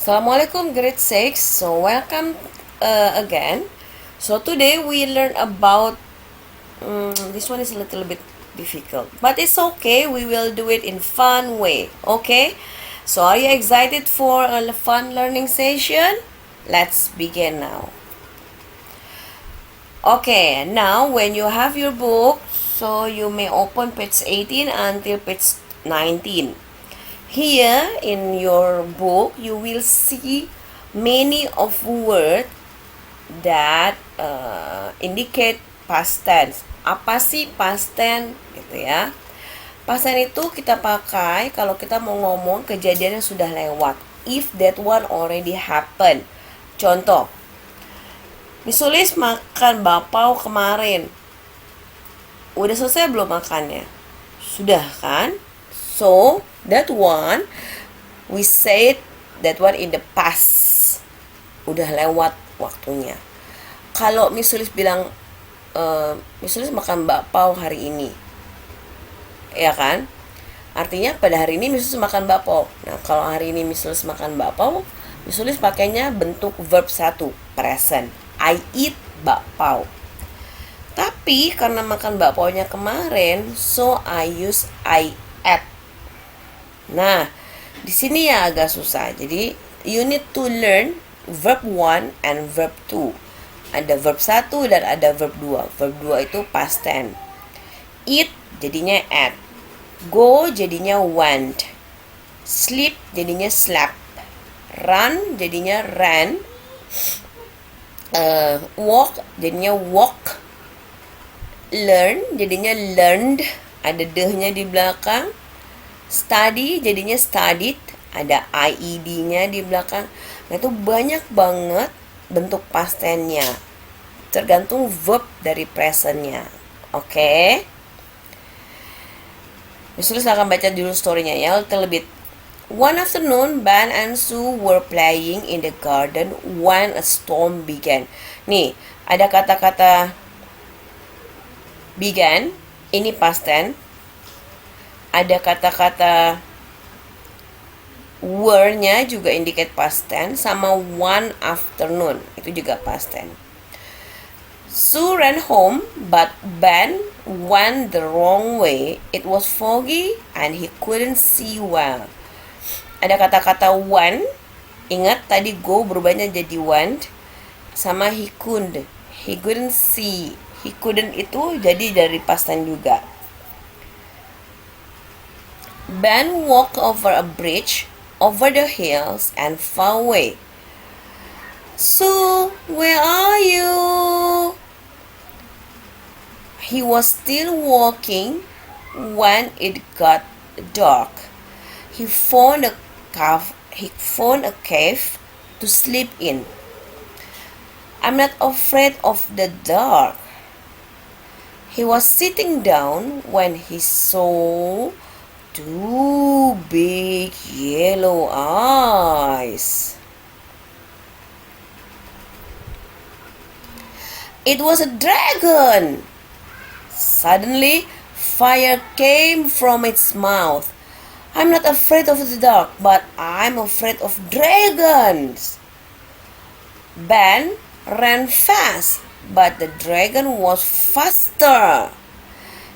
Assalamualaikum grade 6. So welcome again. So today we learn about this one is a little bit difficult, but it's okay. We will do it in fun way. Okay? So are you excited for a fun learning session? Let's begin now. Okay, now when you have your book, so you may open page 18 until page 19. Here in your book, you will see many of words that indicate past tense. Apa sih past tense gitu ya? Past tense itu kita pakai kalau kita mau ngomong kejadian yang sudah lewat. If that one already happened. Contoh, Misulis makan bakpao kemarin. Udah selesai belum makannya? Sudah kan? So, that one, we said that one in the past. Udah lewat waktunya. Kalau Misulis bilang, Misulis makan bakpao hari ini. Ya kan? Artinya pada hari ini Misulis makan bakpao. Nah, kalau hari ini Misulis makan bakpao, Misulis pakainya bentuk verb 1, present. I eat bakpao. Tapi karena makan bakpaonya kemarin, so I use I ate. Nah, di sini ya agak susah. Jadi, you need to learn verb 1 and verb 2. Ada verb 1 dan ada verb 2. Verb 2 itu past tense. Eat jadinya ate. Go jadinya went. Sleep jadinya slept. Run jadinya ran. Walk jadinya walk. Learn jadinya learned. Ada deh-nya di belakang. Study jadinya studied, ada IED-nya di belakang. Nah, itu banyak banget bentuk past tense-nya. Tergantung verb dari present-nya. Oke? Misulis akan baca dulu story-nya ya, little bit. One afternoon, Ben and Sue were playing in the garden when a storm began. Nih, ada kata-kata began, ini past tense. Ada kata-kata were-nya juga indicate past tense, sama one afternoon itu juga past tense. Sue ran home, but Ben went the wrong way. It was foggy and he couldn't see well. Ada kata-kata went, ingat tadi go berubahnya jadi went, sama he couldn't see. He couldn't itu jadi dari past tense juga. Ben walked over a bridge, over the hills, and far away. Sue, where are you? He was still walking when it got dark. He found a cave to sleep in. I'm not afraid of the dark. He was sitting down when he saw two big yellow eyes. It was a dragon. Suddenly, fire came from its mouth. I'm not afraid of the dark, but I'm afraid of dragons. Ben ran fast, but the dragon was faster.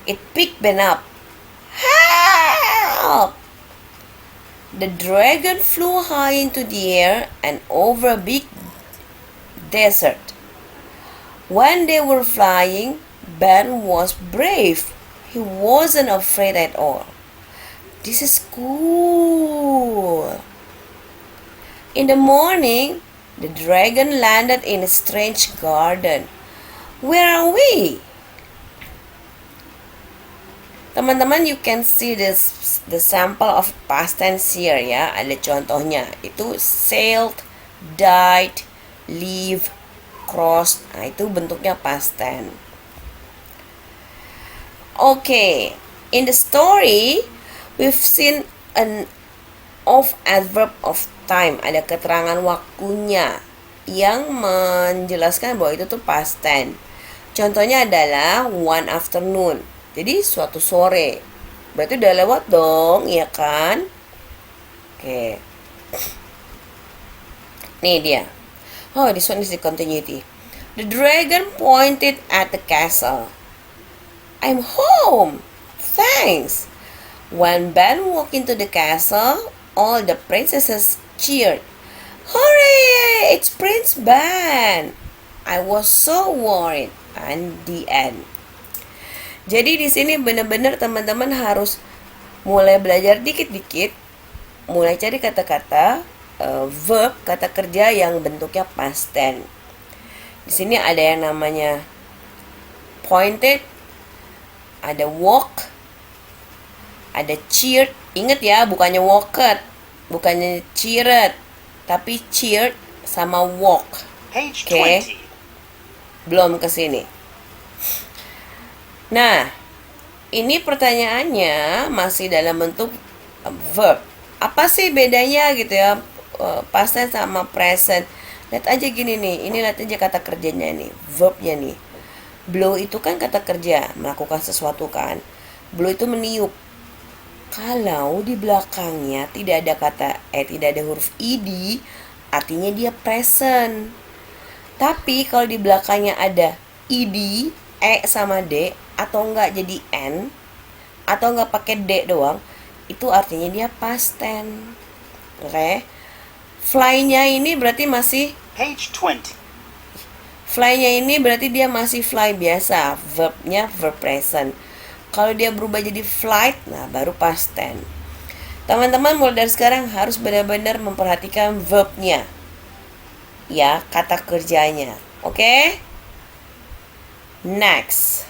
It picked Ben up. Help! The dragon flew high into the air and over a big desert. When they were flying, Ben was brave. He wasn't afraid at all. This is cool. In the morning, the dragon landed in a strange garden. Where are we? Teman-teman, you can see the sample of past tense here ya. Ada contohnya. Itu sailed, died, live, crossed. Nah, itu bentuknya past tense. Okay, in the story, we've seen an adverb of time. Ada keterangan waktunya yang menjelaskan bahwa itu tuh past tense. Contohnya adalah one afternoon. Jadi suatu sore. Berarti udah lewat dong, iya kan? Oke. Nih dia. Oh, this one is the continuity. The dragon pointed at the castle. I'm home. Thanks. When Ben walked into the castle, all the princesses cheered. Hooray! It's Prince Ben. I was so worried. And the end. Jadi di sini benar-benar teman-teman harus mulai belajar dikit-dikit, mulai cari kata-kata verb, kata kerja yang bentuknya past tense. Di sini ada yang namanya pointed, ada walk, ada cheered. Ingat ya, bukannya walked, bukannya cheered, tapi cheered sama walk. Page Oke. 20. Belum ke sini. Nah, ini pertanyaannya masih dalam bentuk verb. Apa sih bedanya gitu ya, past tense sama present? Lihat aja gini nih, ini lihat aja kata kerjanya nih, verbnya nih. Blow itu kan kata kerja, melakukan sesuatu kan. Blow itu meniup. Kalau di belakangnya tidak ada huruf ed, artinya dia present. Tapi kalau di belakangnya ada ed, sama d, atau enggak jadi n, atau enggak pakai d doang, itu artinya dia past tense. Oke. Fly-nya ini berarti masih Page 20. fly-nya ini berarti dia masih fly biasa, verbnya verb present. Kalau dia berubah jadi flight, nah baru past tense. Teman-teman mulai dari sekarang harus benar-benar memperhatikan verbnya. Ya, kata kerjanya. Oke? Next.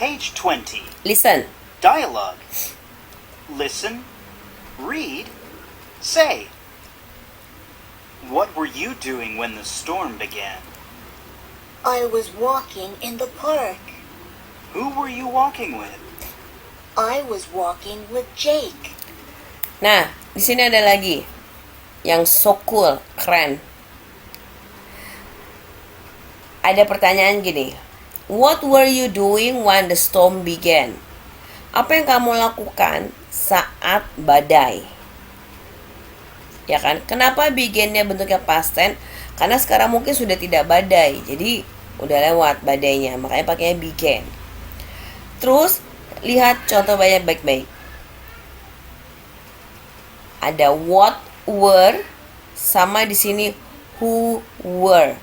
Page 20. Listen. Dialogue. Listen, read, say. What were you doing when the storm began? I was walking in the park. Who were you walking with? I was walking with Jake. Nah, di sini ada lagi yang so cool, keren. Ada pertanyaan gini. What were you doing when the storm began? Apa yang kamu lakukan saat badai? Ya kan? Kenapa began-nya bentuknya past tense? Karena sekarang mungkin sudah tidak badai. Jadi udah lewat badainya, makanya pakainya began. Terus lihat contoh banyak baik-baik. Ada what were sama di sini who were.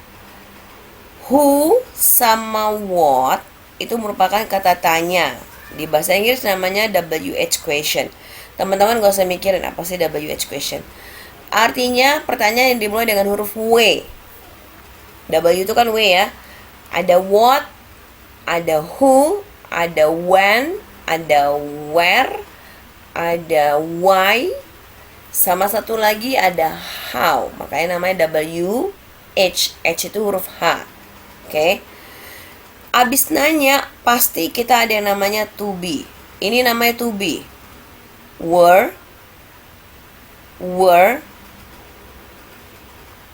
Who sama what itu merupakan kata tanya. Di bahasa Inggris namanya WH question. Teman-teman gak usah mikirin apa sih WH question. Artinya pertanyaan yang dimulai dengan huruf W. W itu kan W ya. Ada what, ada who, ada when, ada where, ada why, sama satu lagi ada how. Makanya namanya WH. H itu huruf H. Oke. Abis nanya pasti kita ada yang namanya to be. Ini namanya to be. Were,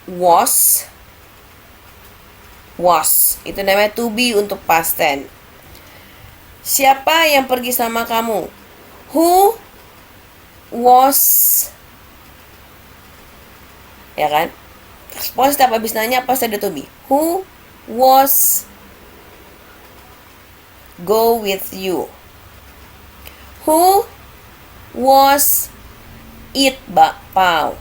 was. Itu namanya to be untuk past tense. Siapa yang pergi sama kamu? Who was. Ya kan? Pokoknya setiap habis nanya pasti ada to be. Who was go with you? Who was eat bakpao?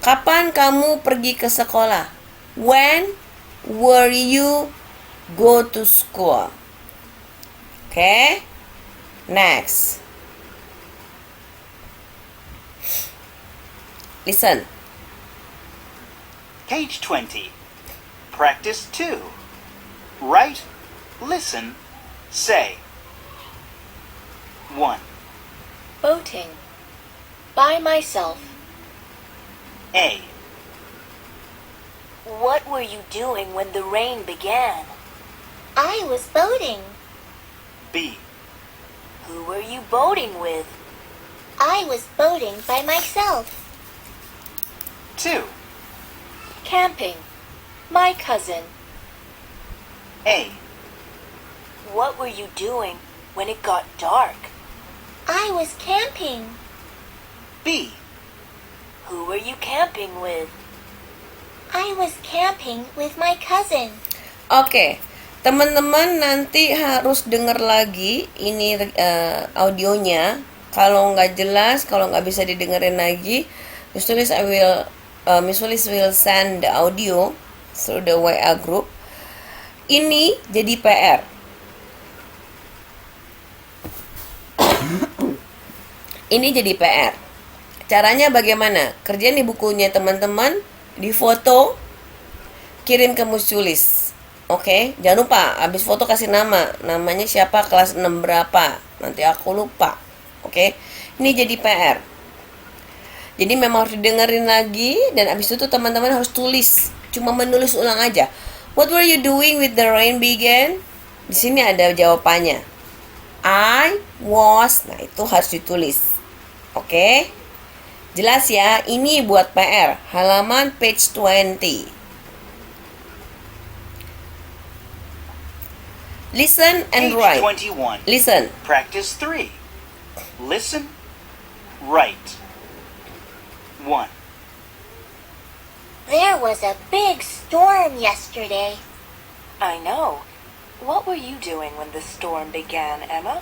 Kapan kamu pergi ke sekolah? When were you go to school? Okay? Next. Listen. Page 20. Practice 2. Write, listen, say. 1. Boating. By myself. A. What were you doing when the rain began? I was boating. B. Who were you boating with? I was boating by myself. 2. Camping. My cousin. A. What were you doing when it got dark? I was camping. B. Who were you camping with? I was camping with my cousin. Oke, teman-teman nanti harus dengar lagi ini audionya. Kalau nggak jelas, kalau nggak bisa didengerin lagi, Miss Tulis will send the audio through the WA group. Ini jadi PR. Ini jadi PR. Caranya bagaimana? Kerjain di bukunya teman-teman, di foto, kirim ke Miss Tulis. Oke, jangan lupa habis foto kasih nama. Namanya siapa, kelas 6 berapa. Nanti aku lupa. Oke. Ini jadi PR. Jadi memang harus didengerin lagi dan habis itu teman-teman harus tulis. Cuma menulis ulang aja. What were you doing with the rain began? Di sini ada jawabannya. I was. Nah, itu harus ditulis. Oke? Jelas ya, ini buat PR. Halaman page 20. Listen and Page write. 21. Listen. Practice 3. Listen, write. 1. There was a big storm yesterday. I know. What were you doing when the storm began, Emma?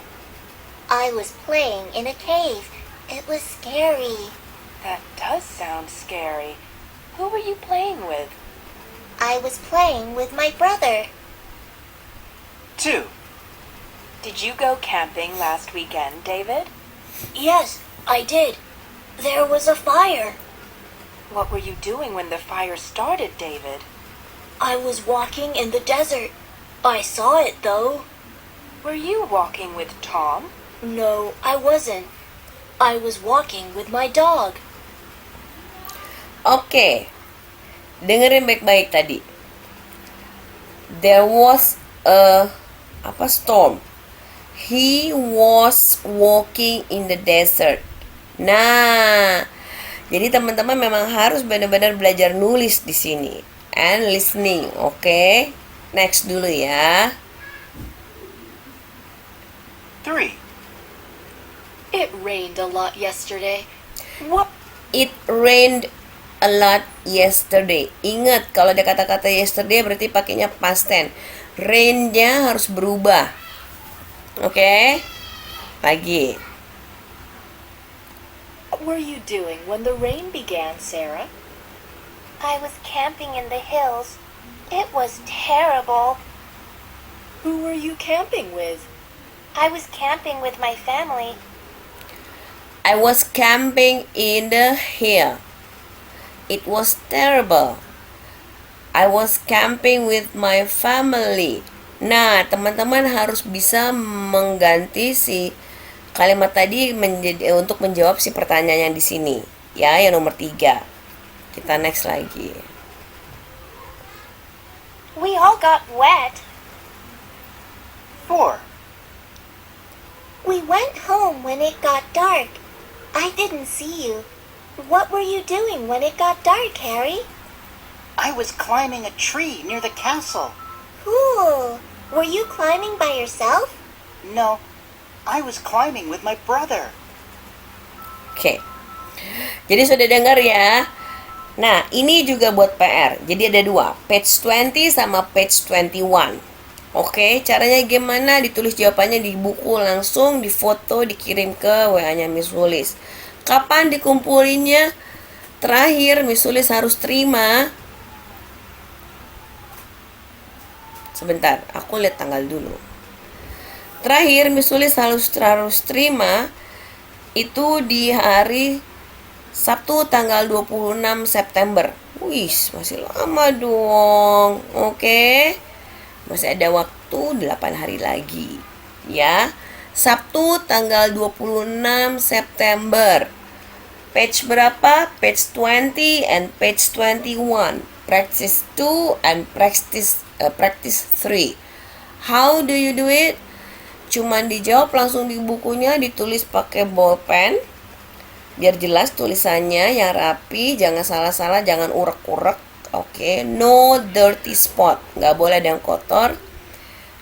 I was playing in a cave. It was scary. That does sound scary. Who were you playing with? I was playing with my brother. 2. Did you go camping last weekend, David? Yes, I did. There was a fire. What were you doing when the fire started, David? I was walking in the desert. I saw it though. Were you walking with Tom? No, I wasn't. I was walking with my dog. Oke. Dengerin baik-baik tadi. There was a storm. He was walking in the desert. Nah, jadi teman-teman memang harus benar-benar belajar nulis di sini and listening. Oke. Next dulu ya. 3. It rained a lot yesterday. What? It rained a lot yesterday. Ingat, kalau ada kata-kata yesterday berarti pakainya past tense. Rain-nya harus berubah. Oke? Lagi. What were you doing when the rain began, Sarah? I was camping in the hills. It was terrible. Who were you camping with? I was camping with my family. I was camping in the hill. It was terrible. I was camping with my family. Nah, teman-teman harus bisa mengganti si kalimat tadi untuk menjawab si pertanyaan yang di sini. Ya, yang nomor 3. Kita next lagi. We all got wet. 4. We went home when it got dark. I didn't see you. What were you doing when it got dark, Harry? I was climbing a tree near the castle. Cool. Were you climbing by yourself? No, I was climbing with my brother. Oke. Jadi sudah dengar ya. Nah, ini juga buat PR. Jadi ada 2, page 20 sama page 21. Oke, caranya gimana? Ditulis jawabannya di buku langsung, difoto, dikirim ke WA-nya Miss Tulis. Kapan dikumpulinnya? Terakhir Miss Tulis harus terima. Sebentar, aku lihat tanggal dulu. Terakhir Miss Tulis harus terima itu di hari Sabtu tanggal 26 September. Wih, masih lama dong. Oke. Masih ada waktu 8 hari lagi. Ya. Sabtu tanggal 26 September. Page berapa? Page 20 and page 21. Practice 2 and practice 3. How do you do it? Cuman dijawab langsung di bukunya, ditulis pakai bolpen. Biar jelas tulisannya yang rapi, jangan salah-salah, jangan urek-urek. Oke, no dirty spot. Nggak boleh ada yang kotor.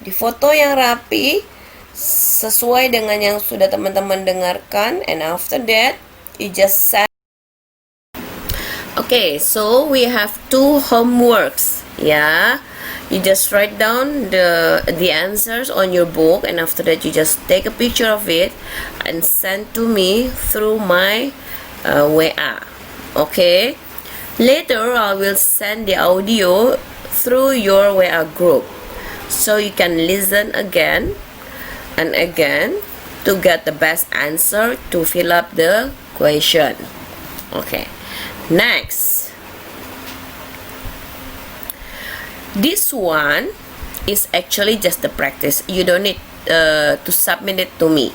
Di foto yang rapi, sesuai dengan yang sudah teman-teman dengarkan. And after that, you just send Okay, so we have 2 homeworks. Yeah, you just write down the answers on your book, and after that you just take a picture of it and send to me through my WA. Okay, later I will send the audio through your WA group, so you can listen again and again to get the best answer to fill up the question. Okay, next. This one is actually just the practice. You don't need to submit it to me,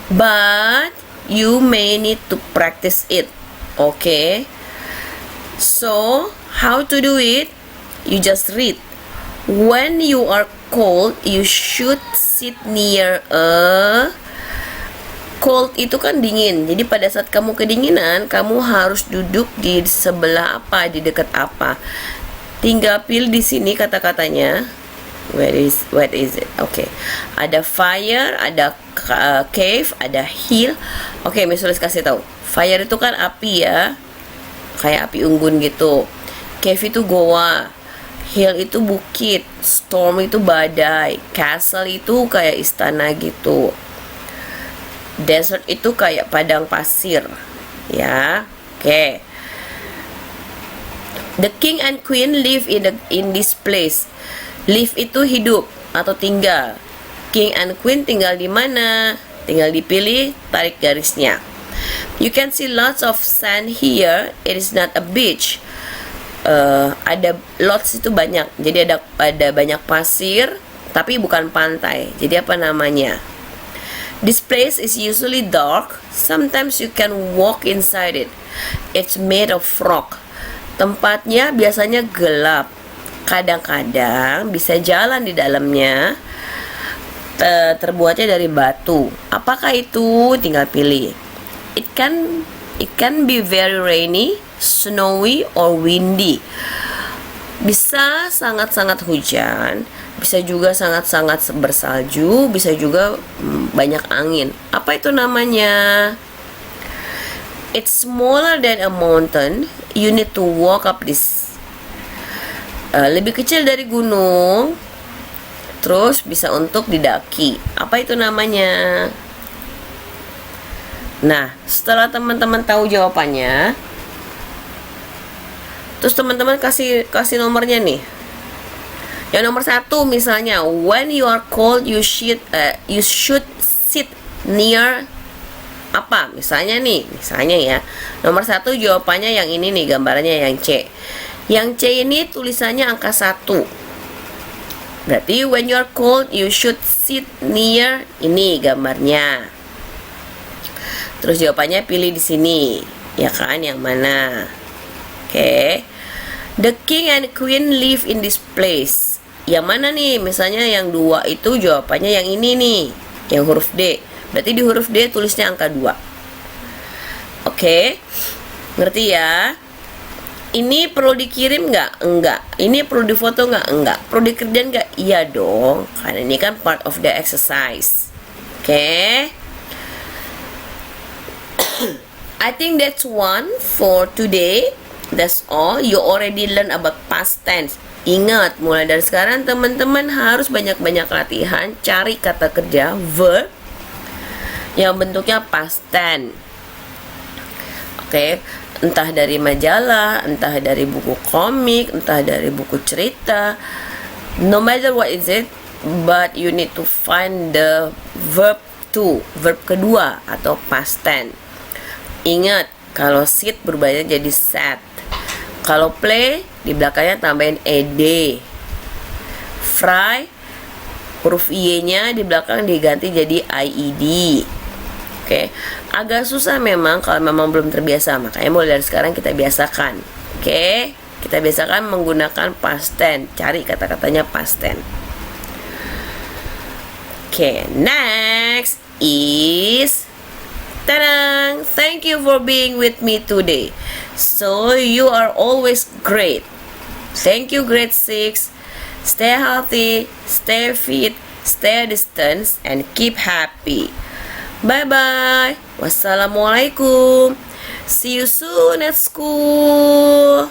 but you may need to practice it. Okay, so how to do it? You just read. When you are cold, you should sit near a. Cold itu kan dingin. Jadi pada saat kamu kedinginan, kamu harus duduk di sebelah apa, di dekat apa. Tinggal pilih di sini kata-katanya. What is it? Okay. Ada fire, ada cave, ada hill. Okay, misalnya kasih tahu. Fire itu kan api ya, kayak api unggun gitu. Cave itu goa. Hill itu bukit. Storm itu badai. Castle itu kayak istana gitu. Desert itu kayak padang pasir. Ya, okay. The king and queen live in this place. Live itu hidup atau tinggal. King and queen tinggal di mana? Tinggal dipilih, tarik garisnya. You can see lots of sand here. It is not a beach. Ada lots itu banyak. Jadi ada banyak pasir, tapi bukan pantai. Jadi apa namanya? This place is usually dark. Sometimes you can walk inside it. It's made of rock. Tempatnya biasanya gelap. Kadang-kadang bisa jalan di dalamnya. Terbuatnya dari batu. Apakah itu? Tinggal pilih. It can be very rainy, snowy, or windy. Bisa sangat-sangat hujan, bisa juga sangat-sangat bersalju, bisa juga banyak angin. Apa itu namanya? It's smaller than a mountain. You need to walk up this. Lebih kecil dari gunung. Terus bisa untuk didaki. Apa itu namanya? Nah, setelah teman-teman tahu jawabannya, terus teman-teman kasih nomornya nih. Yang nomor 1 misalnya, when you are cold, you should sit near apa? Misalnya ya. Nomor 1 jawabannya yang ini nih, gambarnya yang C. Yang C ini tulisannya angka 1. Berarti when you are cold, you should sit near, ini gambarnya. Terus jawabannya pilih di sini, ya kan? Yang mana? Oke. The king and queen live in this place. Yang mana nih? Misalnya yang 2 itu jawabannya yang ini nih, yang huruf D. Berarti di huruf D tulisnya angka 2. Oke. Ngerti ya? Ini perlu dikirim nggak? Enggak. Ini perlu difoto nggak? Enggak. Perlu dikerjain nggak? Iya dong. Karena ini kan part of the exercise. Oke. I think that's one for today. That's all. You already learn about past tense. Ingat, mulai dari sekarang teman-teman harus banyak-banyak latihan cari kata kerja verb yang bentuknya past tense. Oke, entah dari majalah, entah dari buku komik, entah dari buku cerita. No matter what is it, but you need to find the verb 2, verb kedua atau past tense. Ingat, kalau sit berubahnya jadi sat. Kalau play, di belakangnya tambahin ed. Fry, huruf y-nya di belakang diganti jadi ied. Oke, agak susah memang kalau memang belum terbiasa, makanya mulai dari sekarang kita biasakan. Oke, kita biasakan menggunakan past tense. Cari kata-katanya past tense. Oke, next is ta-dang! Thank you for being with me today. So you are always great. Thank you, grade 6. Stay healthy, stay fit, stay distance, and keep happy. Bye-bye. Wassalamualaikum. See you soon at school.